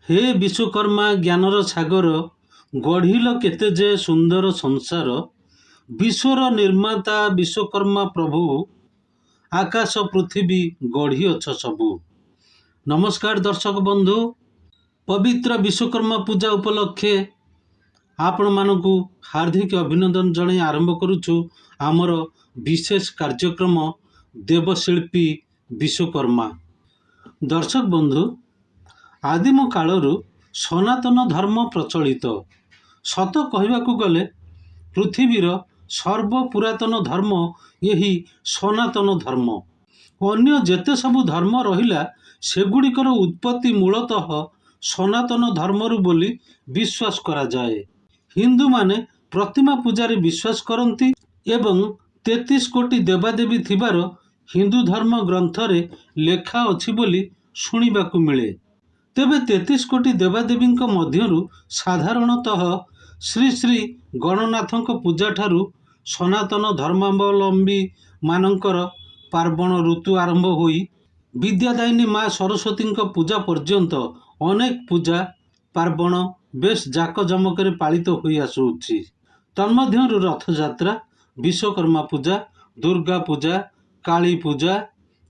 हे विश्वकर्मा ज्ञानर सागर गढ़िल केते जे सुंदर संसार विश्वर निर्माता विश्वकर्मा प्रभु आकाश पृथ्वी गढ़ी अछ सबु। नमस्कार दर्शक बंधु, पवित्र विश्वकर्मा पूजा उपलक्षे आपण मानकु हार्दिक अभिनंदन जणाई आरंभ करुछु आमर विशेष कार्यक्रम देवशिल्पी विश्वकर्मा। दर्शक बंधु, आदिम कालरू सनातन धर्म प्रचलित। सत कहबाकू गले पृथ्वीर सर्वपुरातन धर्म यही सनातन धर्म। अन्य जेते सबु धर्म रहिला सेगुड़िकर उत्पत्ति मूलतः सनातन धर्मरू बोली विश्वास करा जाए। हिंदू माने प्रतिमा पूजारे विश्वास करती एवं 33 कोटी देवादेवी थिबार हिंदू धर्म ग्रंथरे लेखा अछि बोली शुणिबाकू मिले। तेबे 33 कोटी देवादेवी मध्यरु साधारणतः श्री श्री गणनाथक पूजा ठारू सनातन धर्मावलंबी मानकर पार्वण ऋतु आरंभ होई विद्यादायिनी माँ सरस्वती पूजा पर्यंत अनेक पूजा पार्वण बेश जाकजमकरे पालित होई आसुछि। तन्मध्यरु रथयात्रा, विश्वकर्मा पूजा, दुर्गा पूजा, काली पूजा,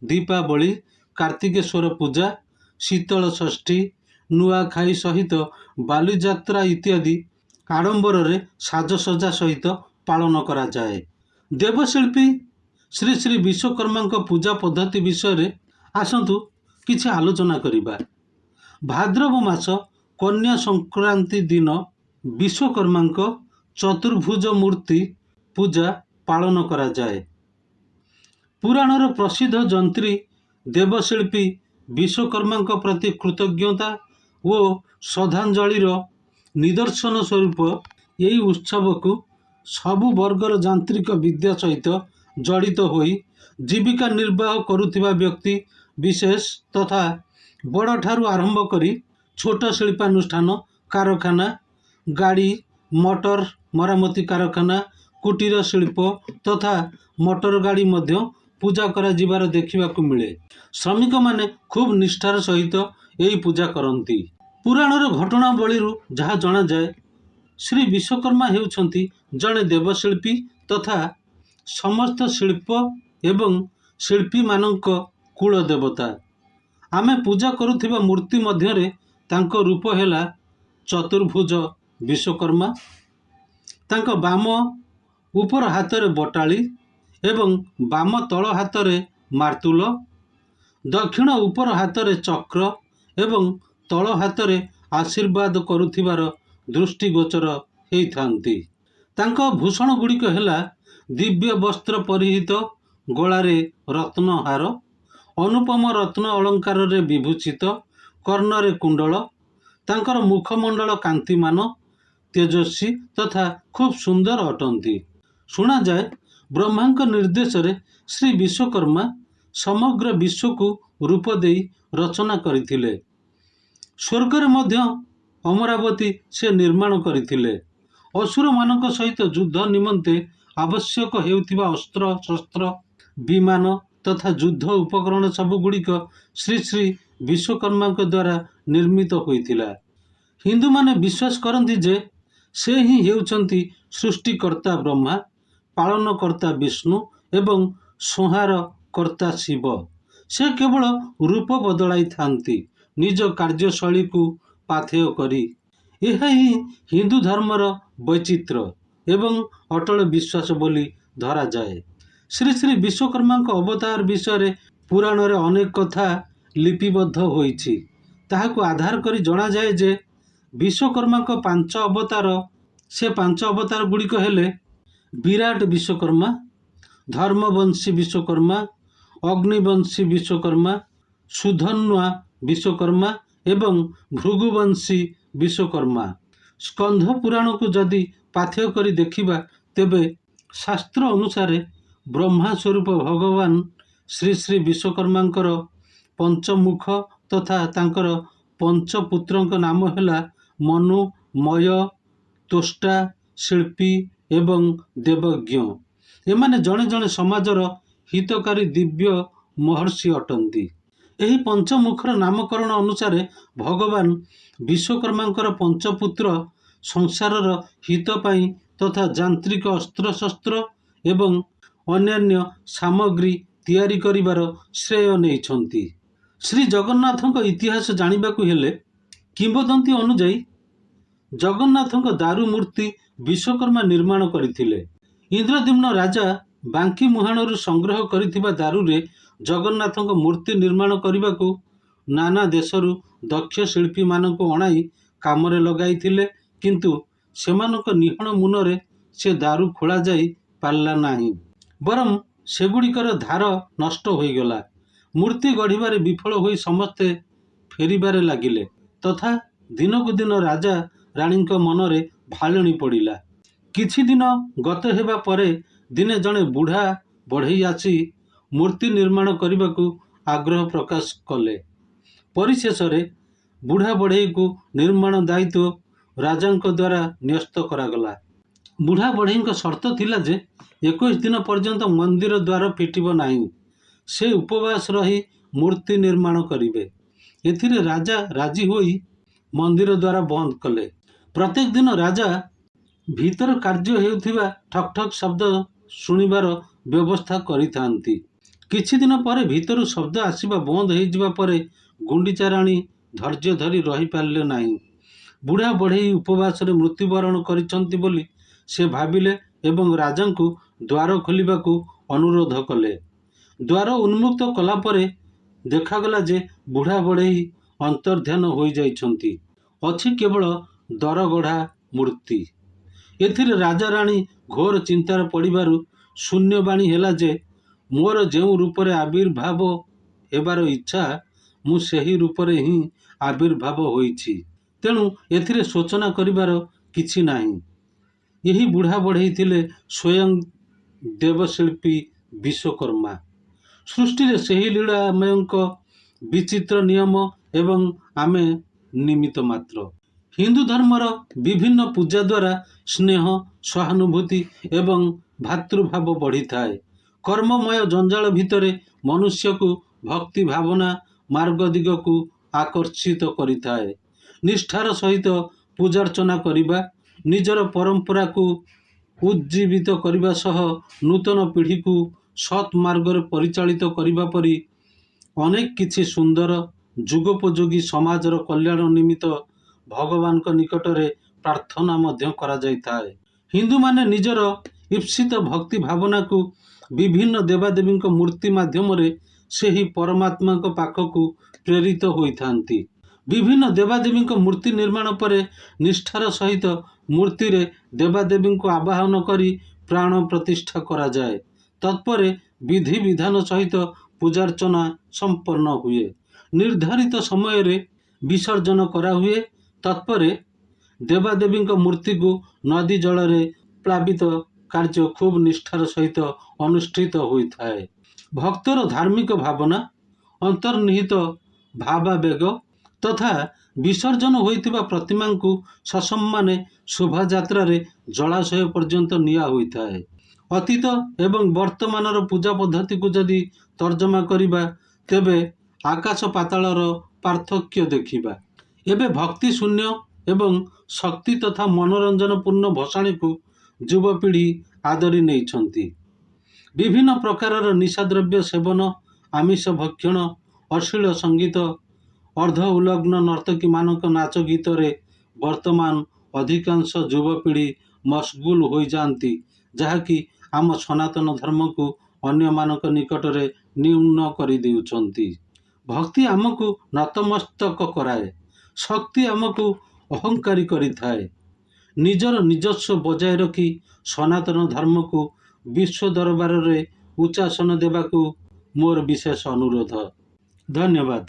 दीपावली, कार्तिकेश्वर पूजा, शीतल षष्ठी, नुआखाई सहित बालीजात्रा इत्यादि आडंबर साजसजा सहित पालन करा जाए। देवशिल्पी श्री श्री विश्वकर्मा पूजा पद्धति विषय आसतु किछि आलोचना करिबा। भाद्रव मास कन्या संक्रांति दिन विश्वकर्मा चतुर्भुज मूर्ति पूजा पालन करा जाए। पुराणर प्रसिद्ध जंत्री देवशिल्पी विश्वकर्मा प्रति कृतज्ञता और श्रद्धांजलिर निदर्शन स्वरूप यही उत्सव को सबु वर्गर यांत्रिक विद्या सहित जड़ित होई जीविका निर्वाह करुथिबा व्यक्ति विशेष तथा बड़ ठारू आरंभ करी छोट शिल्पानुष्ठान, कारखाना, गाड़ी मोटर मरामती कारखाना, कुटीर शिल्प तथा मोटर गाड़ी मध्य पूजा करा जिबार देखिबाकू मिले। श्रमिक माने खूब निष्ठार सहित यही पूजा करती। पुराणर घटनावलीरू जहाँ जना जाए श्री विश्वकर्मा हेउछंती जड़े देवशिल्पी तथा समस्त शिल्प एवं शिल्पी मानक कुल देवता। आमे पूजा करुथिबा मूर्ति मध्यरे तांको रूप हेला चतुर्भुज विश्वकर्मा। तांको बाम ऊपर हाथरे बटाली एवं बाम तल हाथरे मार्तुल, दक्षिण ऊपर हाथरे चक्र एवं तल हाथरे आशीर्वाद करुथिबार दृष्टिगोचर हेइथांती। तांको भूषण गुड़िक हेला दिव्य वस्त्र परिहित, गଳାରେ रत्नहार, अनुपम रत्न अलंकार रे विभूषित, कर्णरे कुंडल, तांकर मुखमंडल कांतिमान तेजस्वी तथा खूब सुंदर अटंती। शुणा जाए ब्रह्मांक निर्देश रे श्री विश्वकर्मा समग्र विश्व को रूप देई रचना करिथिले। स्वर्ग रे मध्य अमरावती से निर्माण करिथिले। असुर मानक सहित युद्ध निमंते आवश्यक हेउथिबा अस्त्र शस्त्र, विमान तथा युद्ध उपकरण सबु गुड़िक श्री श्री विश्वकर्मा द्वारा निर्मित होइथिला। हिंदू माने विश्वास करती जे से ही हेउछंती सृष्टिकर्ता ब्रह्मा, पालनकर्ता विष्णु एवं संहार कर्ता शिव। से केवल रूप बदलाई थांती निज कार्यशैली को पाथेय करी। यह ही हिंदू धर्मर वैचित्र एवं अटल विश्वास बोली धरा जाए। श्री श्री विश्वकर्मा अवतार विषय पुराण रे अनेक कथा लिपिबद्ध होइछि। ताहाकु आधार करी जणा जाए जे विश्वकर्मा 5 अवतार, से 5 अवतार गुड़िक हेले विराट विश्वकर्मा, धर्मवंशी विश्वकर्मा, अग्निवंशी विश्वकर्मा, सुधन्वा विश्वकर्मा एवं भृगुवंशी विश्वकर्मा। स्कंध पुराण को जदि पाथेय करी देखिबा तेबे शास्त्र अनुसारे ब्रह्मा स्वरूप भगवान श्री श्री विश्वकर्मांकर पंचमुख तथा तांकर पंचपुत्रंक नाम हेला मनु, मय, तोष्टा, शिल्पी एवं देवज्ञ। एमाने जणे जणे समाजर हितकारी दिव्य महर्षि अटंती। ଏହି ପଞ୍ଚମୁଖର ନାମକରଣ ଅନୁସାରେ ଭଗବାନ ବିଶ୍ୱକର୍ମାଙ୍କର ପଞ୍ଚପୁତ୍ର ସଂସାରର ହିତ ପାଇଁ ତଥା ଯାନ୍ତ୍ରିକ ଅସ୍ତ୍ରଶସ୍ତ୍ର ଏବଂ ଅନ୍ୟାନ୍ୟ ସାମଗ୍ରୀ ତିଆରି କରିବାର ଶ୍ରେୟ ନେଇଛନ୍ତି। ଶ୍ରୀ ଜଗନ୍ନାଥଙ୍କ ଇତିହାସ ଜାଣିବାକୁ ହେଲେ କିମ୍ବଦନ୍ତୀ ଅନୁଯାୟୀ ଜଗନ୍ନାଥଙ୍କ ଦାରୁ ମୂର୍ତ୍ତି ବିଶ୍ୱକର୍ମା ନିର୍ମାଣ କରିଥିଲେ। ଇନ୍ଦ୍ରଦ୍ୟୁମ୍ନ ରାଜା ବାଙ୍କି ମୁହାଣରୁ ସଂଗ୍ରହ କରିଥିବା ଦାରୁରେ ଜଗନ୍ନାଥଙ୍କ ମୂର୍ତ୍ତି ନିର୍ମାଣ କରିବାକୁ ନାନା ଦେଶରୁ ଦକ୍ଷ ଶିଳ୍ପୀମାନଙ୍କୁ ଅଣାଇ କାମରେ ଲଗାଇଥିଲେ, କିନ୍ତୁ ସେମାନଙ୍କ ନିହଣ ମୁନରେ ସେ ଦାରୁ ଖୋଳାଯାଇ ପାରିଲା ନାହିଁ। ବରଂ ସେଗୁଡ଼ିକର ଧାର ନଷ୍ଟ ହୋଇଗଲା। ମୂର୍ତ୍ତି ଗଢ଼ିବାରେ ବିଫଳ ହୋଇ ସମସ୍ତେ ଫେରିବାରେ ଲାଗିଲେ ତଥା ଦିନକୁ ଦିନ ରାଜା ରାଣୀଙ୍କ ମନରେ ଭାଳୁଣି ପଡ଼ିଲା। କିଛି ଦିନ ଗତ ହେବା ପରେ ଦିନେ ଜଣେ ବୁଢ଼ା ବଢ଼େଇ ଆସି ମୂର୍ତ୍ତି ନିର୍ମାଣ କରିବାକୁ ଆଗ୍ରହ ପ୍ରକାଶ କଲେ। ପରିଶେଷରେ ବୁଢ଼ା ବଢ଼େଇକୁ ନିର୍ମାଣ ଦାୟିତ୍ୱ ରାଜାଙ୍କ ଦ୍ୱାରା ନ୍ୟସ୍ତ କରାଗଲା। ବୁଢ଼ା ବଢ଼େଇଙ୍କ ସର୍ତ୍ତ ଥିଲା ଯେ 21 ଦିନ ପର୍ଯ୍ୟନ୍ତ ମନ୍ଦିର ଦ୍ୱାର ଫିଟିବ ନାହିଁ। ସେ ଉପବାସ ରହି ମୂର୍ତ୍ତି ନିର୍ମାଣ କରିବେ। ଏଥିରେ ରାଜା ରାଜି ହୋଇ ମନ୍ଦିର ଦ୍ୱାର ବନ୍ଦ କଲେ। ପ୍ରତ୍ୟେକ ଦିନ ରାଜା ଭିତର କାର୍ଯ୍ୟ ହେଉଥିବା ଠକ୍ ଠକ୍ ଶବ୍ଦ ଶୁଣିବାର ବ୍ୟବସ୍ଥା କରିଥାନ୍ତି। କିଛି ଦିନ ପରେ ଭିତରୁ ଶବ୍ଦ ଆସିବା ବନ୍ଦ ହୋଇଯିବା ପରେ ଗୁଣ୍ଡିଚା ରାଣୀ ଧୈର୍ଯ୍ୟ ଧରି ରହିପାରିଲେ ନାହିଁ। ବୁଢ଼ା ବଢ଼େଇ ଉପବାସରେ ମୃତ୍ୟୁବରଣ କରିଛନ୍ତି ବୋଲି ସେ ଭାବିଲେ ଏବଂ ରାଜାଙ୍କୁ ଦ୍ୱାର ଖୋଲିବାକୁ ଅନୁରୋଧ କଲେ। ଦ୍ୱାର ଉନ୍ମୁକ୍ତ କଲା ପରେ ଦେଖାଗଲା ଯେ ବୁଢ଼ା ବଢ଼େଇ ଅନ୍ତର୍ଧ୍ୟାନ ହୋଇଯାଇଛନ୍ତି। ଅଛି କେବଳ ଦରଗଢ଼ା ମୂର୍ତ୍ତି। ଏଥିରେ ରାଜା ରାଣୀ ଘୋର ଚିନ୍ତାରେ ପଡ଼ିବାରୁ ଶୂନ୍ୟବାଣୀ ହେଲା ଯେ ମୋର ଯେଉଁ ରୂପରେ ଆବିର୍ଭାବ ହେବାର ଇଚ୍ଛା, ମୁଁ ସେହି ରୂପରେ ହିଁ ଆବିର୍ଭାବ ହୋଇଛି। ତେଣୁ ଏଥିରେ ଶୋଚନା କରିବାର କିଛି ନାହିଁ। ଏହି ବୁଢ଼ା ବଢ଼େଇ ଥିଲେ ସ୍ୱୟଂ ଦେବଶିଳ୍ପୀ ବିଶ୍ୱକର୍ମା। ସୃଷ୍ଟିରେ ସେହି ଲୀଳାମୟଙ୍କ ବିଚିତ୍ର ନିୟମ ଏବଂ ଆମେ ନିମିତ୍ତ ମାତ୍ର। ହିନ୍ଦୁ ଧର୍ମର ବିଭିନ୍ନ ପୂଜା ଦ୍ୱାରା ସ୍ନେହ, ସହାନୁଭୂତି ଏବଂ ଭାତୃଭାବ ବଢ଼ିଥାଏ। କର୍ମମୟ ଜଞ୍ଜାଳ ଭିତରେ ମନୁଷ୍ୟକୁ ଭକ୍ତି ଭାବନା ମାର୍ଗ ଦିଗକୁ ଆକର୍ଷିତ କରିଥାଏ। ନିଷ୍ଠାର ସହିତ ପୂଜାର୍ଚ୍ଚନା କରିବା, ନିଜର ପରମ୍ପରାକୁ ଉଜ୍ଜୀବିତ କରିବା ସହ ନୂତନ ପିଢ଼ିକୁ ସତ୍ ମାର୍ଗରେ ପରିଚାଳିତ କରିବା ପରି ଅନେକ କିଛି ସୁନ୍ଦର ଯୁଗୋପଯୋଗୀ ସମାଜର କଲ୍ୟାଣ ନିମିତ୍ତ ଭଗବାନଙ୍କ ନିକଟରେ ପ୍ରାର୍ଥନା ମଧ୍ୟ କରାଯାଇଥାଏ। ହିନ୍ଦୁମାନେ ନିଜର ଇପ୍ସିତ ଭକ୍ତି ଭାବନାକୁ ବିଭିନ୍ନ ଦେବାଦେବୀଙ୍କ ମୂର୍ତ୍ତି ମାଧ୍ୟମରେ ସେହି ପରମାତ୍ମାଙ୍କ ପାଖକୁ ପ୍ରେରିତ ହୋଇଥାନ୍ତି। ବିଭିନ୍ନ ଦେବାଦେବୀଙ୍କ ମୂର୍ତ୍ତି ନିର୍ମାଣ ପରେ ନିଷ୍ଠାର ସହିତ ମୂର୍ତ୍ତିରେ ଦେବାଦେବୀଙ୍କୁ ଆବାହନ କରି ପ୍ରାଣ ପ୍ରତିଷ୍ଠା କରାଯାଏ। ତତ୍ପରେ ବିଧି ବିଧାନ ସହିତ ପୂଜାର୍ଚ୍ଚନା ସମ୍ପନ୍ନ ହୁଏ। ନିର୍ଦ୍ଧାରିତ ସମୟରେ ବିସର୍ଜନ କରାହୁଏ। ତତ୍ପରେ ଦେବାଦେବୀଙ୍କ ମୂର୍ତ୍ତିକୁ ନଦୀ ଜଳରେ ପ୍ଲାବିତ କାର୍ଯ୍ୟ ଖୁବ୍ ନିଷ୍ଠାର ସହିତ ଅନୁଷ୍ଠିତ ହୋଇଥାଏ। ଭକ୍ତର ଧାର୍ମିକ ଭାବନା, ଅନ୍ତର୍ନିହିତ ଭାବାବେଗ ତଥା ବିସର୍ଜନ ହୋଇଥିବା ପ୍ରତିମାଙ୍କୁ ସସମ୍ମାନେ ଶୋଭାଯାତ୍ରାରେ ଜଳାଶୟ ପର୍ଯ୍ୟନ୍ତ ନିଆ ହୋଇଥାଏ। ଅତୀତ ଏବଂ ବର୍ତ୍ତମାନର ପୂଜା ପଦ୍ଧତିକୁ ଯଦି ତର୍ଜମା କରିବା, ତେବେ ଆକାଶ ପାତାଳର ପାର୍ଥକ୍ୟ ଦେଖିବା। ଏବେ ଭକ୍ତି ଶୂନ୍ୟ ଏବଂ ଶକ୍ତି ତଥା ମନୋରଞ୍ଜନପୂର୍ଣ୍ଣ ଭସାଣୀକୁ ଯୁବପିଢ଼ି ଆଦରି ନେଇଛନ୍ତି। ବିଭିନ୍ନ ପ୍ରକାରର ନିଶାଦ୍ରବ୍ୟ ସେବନ, ଆମିଷ ଭକ୍ଷଣ, ଅଶ୍ଳୀଳ ସଙ୍ଗୀତ, ଅର୍ଦ୍ଧ ଉଲଗ୍ନ ନର୍ତ୍ତକୀମାନଙ୍କ ନାଚ ଗୀତରେ ବର୍ତ୍ତମାନ ଅଧିକାଂଶ ଯୁବପିଢ଼ି ମସଗୁଲ ହୋଇଯାଆନ୍ତି, ଯାହାକି ଆମ ସନାତନ ଧର୍ମକୁ ଅନ୍ୟମାନଙ୍କ ନିକଟରେ ନ୍ୟୁନ କରିଦେଉଛନ୍ତି। ଭକ୍ତି ଆମକୁ ନତମସ୍ତକ କରାଏ, ଶକ୍ତି ଆମକୁ ଅହଙ୍କାରୀ କରିଥାଏ। ନିଜର ନିଜସ୍ୱ ବଜାୟ ରଖି ସନାତନ ଧର୍ମକୁ ବିଶ୍ୱ ଦରବାରରେ ଉଚ୍ଚାସନ ଦେବାକୁ ମୋର ବିଶେଷ ଅନୁରୋଧ। ଧନ୍ୟବାଦ।